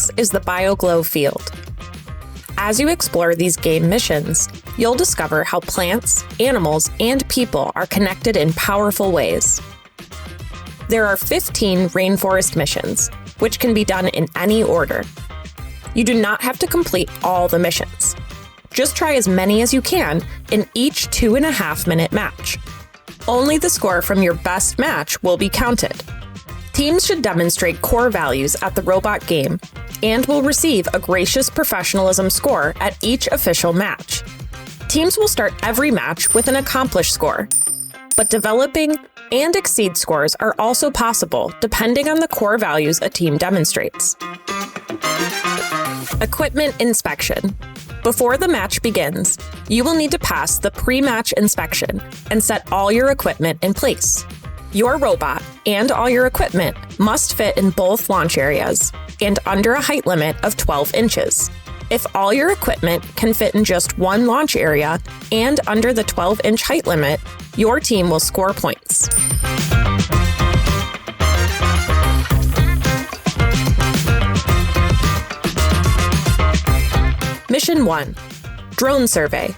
This is the BIOGLOW field. As you explore these game missions, you'll discover how plants, animals, and people are connected in powerful ways. There are 15 rainforest missions, which can be done in any order. You do not have to complete all the missions. Just try as many as you can in each 2.5-minute match. Only the score from your best match will be counted. Teams should demonstrate core values at the robot game and will receive a gracious professionalism score at each official match. Teams will start every match with an accomplished score, but developing and exceed scores are also possible depending on the core values a team demonstrates. Equipment inspection. Before the match begins, you will need to pass the pre-match inspection and set all your equipment in place. Your robot and all your equipment must fit in both launch areas and under a height limit of 12 inches. If all your equipment can fit in just one launch area and under the 12-inch height limit, your team will score points. Mission 1. Drone Survey.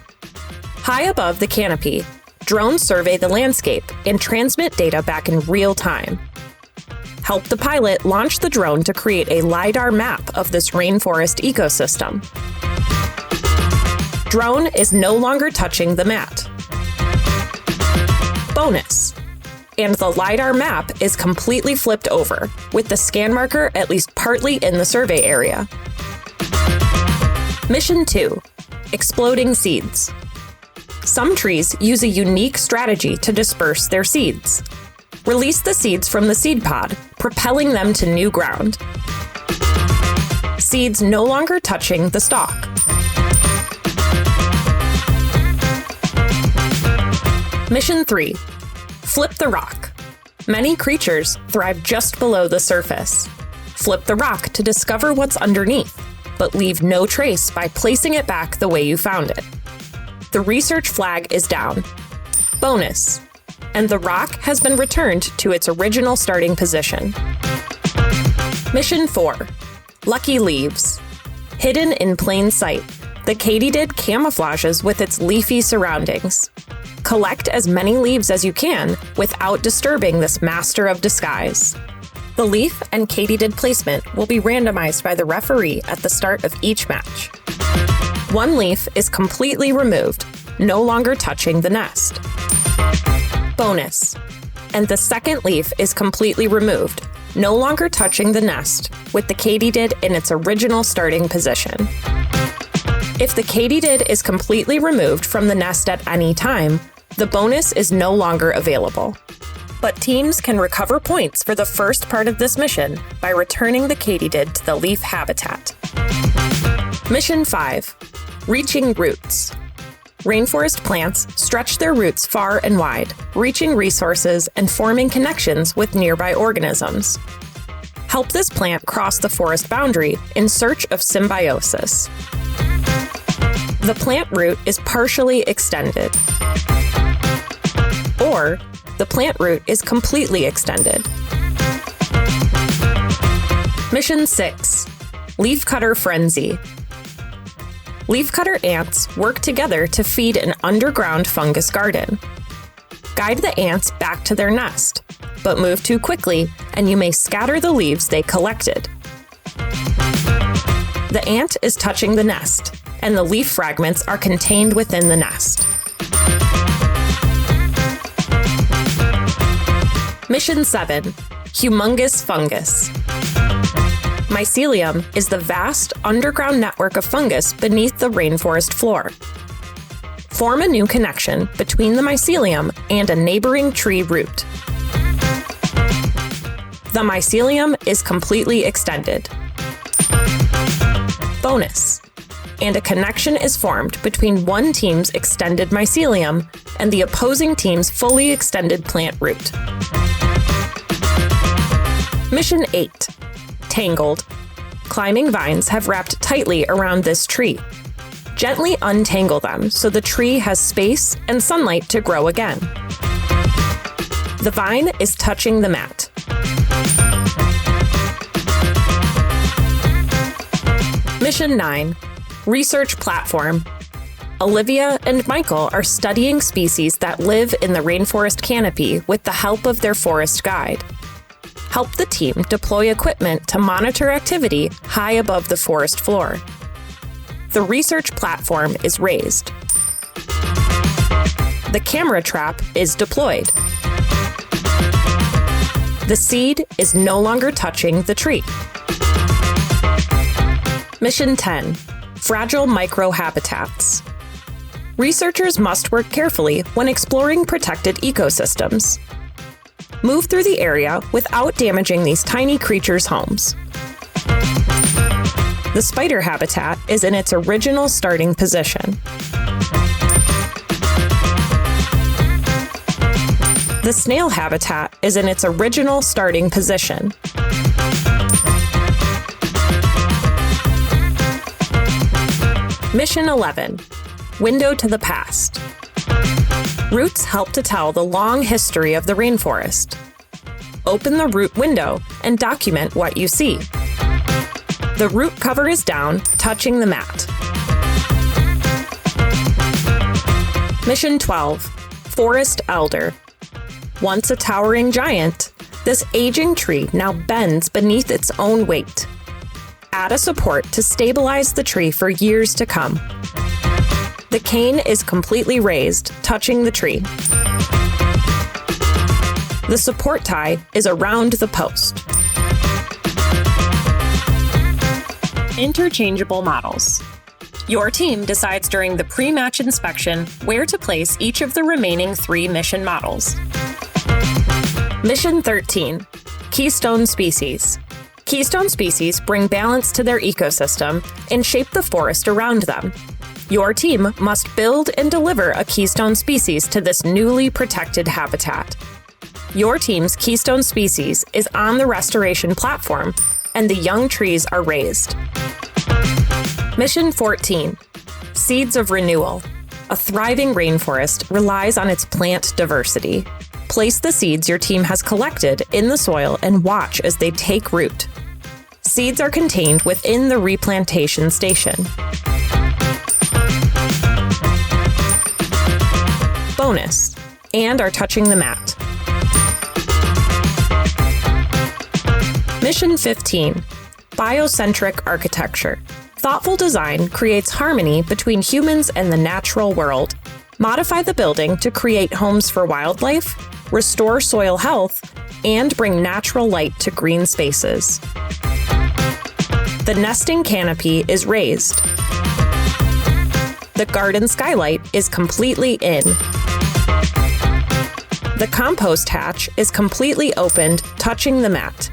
High above the canopy, drones survey the landscape and transmit data back in real time. Help the pilot launch the drone to create a LiDAR map of this rainforest ecosystem. Drone is no longer touching the mat. Bonus. And the LiDAR map is completely flipped over, with the scan marker at least partly in the survey area. Mission 2. Exploding Seeds. Some trees use a unique strategy to disperse their seeds. Release the seeds from the seed pod, propelling them to new ground. Seeds no longer touching the stalk. Mission 3. Flip the rock. Many creatures thrive just below the surface. Flip the rock to discover what's underneath, but leave no trace by placing it back the way you found it. The research flag is down. Bonus. And the rock has been returned to its original starting position. Mission 4. Lucky Leaves. Hidden in plain sight, the katydid camouflages with its leafy surroundings. Collect as many leaves as you can without disturbing this master of disguise. The leaf and katydid placement will be randomized by the referee at the start of each match. One leaf is completely removed, no longer touching the nest. Bonus. And the second leaf is completely removed, no longer touching the nest, with the katydid in its original starting position. If the katydid is completely removed from the nest at any time, the bonus is no longer available. But teams can recover points for the first part of this mission by returning the katydid to the leaf habitat. Mission 5. Reaching Roots. Rainforest plants stretch their roots far and wide, reaching resources and forming connections with nearby organisms. Help this plant cross the forest boundary in search of symbiosis. The plant root is partially extended, or the plant root is completely extended. Mission 6. Leafcutter Frenzy. Leafcutter ants work together to feed an underground fungus garden. Guide the ants back to their nest, but move too quickly and you may scatter the leaves they collected. The ant is touching the nest, and the leaf fragments are contained within the nest. Mission 7. Humongous Fungus. Mycelium is the vast underground network of fungus beneath the rainforest floor. Form a new connection between the mycelium and a neighboring tree root. The mycelium is completely extended. Bonus. And a connection is formed between one team's extended mycelium and the opposing team's fully extended plant root. Mission 8. Tangled. Climbing vines have wrapped tightly around this tree. Gently untangle them so the tree has space and sunlight to grow again. The vine is touching the mat. Mission 9. Research Platform. Olivia and Michael are studying species that live in the rainforest canopy with the help of their forest guide. Help the team deploy equipment to monitor activity high above the forest floor. The research platform is raised. The camera trap is deployed. The seed is no longer touching the tree. Mission 10. Fragile microhabitats. Researchers must work carefully when exploring protected ecosystems. Move through the area without damaging these tiny creatures' homes. The spider habitat is in its original starting position. The snail habitat is in its original starting position. Mission 11. Window to the past. Roots help to tell the long history of the rainforest. Open the root window and document what you see. The root cover is down, touching the mat. Mission 12. Forest elder. Once a towering giant, this aging tree now bends beneath its own weight. Add a support to stabilize the tree for years to come. The cane is completely raised, touching the tree. The support tie is around the post. Interchangeable models. Your team decides during the pre-match inspection where to place each of the remaining 3 mission models. Mission 13. Keystone species. Keystone species bring balance to their ecosystem and shape the forest around them. Your team must build and deliver a keystone species to this newly protected habitat. Your team's keystone species is on the restoration platform, and the young trees are raised. Mission 14. Seeds of renewal. A thriving rainforest relies on its plant diversity. Place the seeds your team has collected in the soil and watch as they take root. Seeds are contained within the replantation station. Bonus, and are touching the mat. Mission 15. Biocentric architecture. Thoughtful design creates harmony between humans and the natural world. Modify the building to create homes for wildlife, restore soil health, and bring natural light to green spaces. The nesting canopy is raised. The garden skylight is completely in. The compost hatch is completely opened, touching the mat.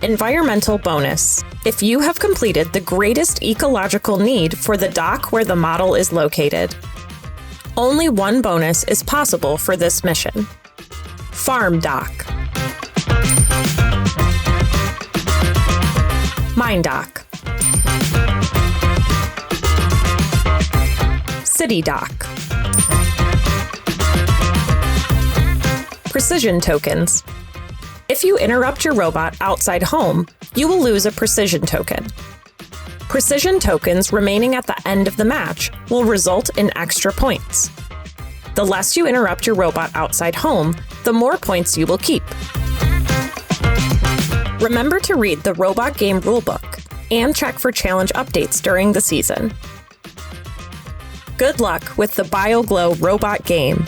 Environmental bonus. If you have completed the greatest ecological need for the dock where the model is located. Only one bonus is possible for this mission. Farm dock. Mine dock. City dock. Precision tokens. If you interrupt your robot outside home, you will lose a precision token. Precision tokens remaining at the end of the match will result in extra points. The less you interrupt your robot outside home, the more points you will keep. Remember to read the Robot Game Rulebook and check for challenge updates during the season. Good luck with the BioGlow robot game.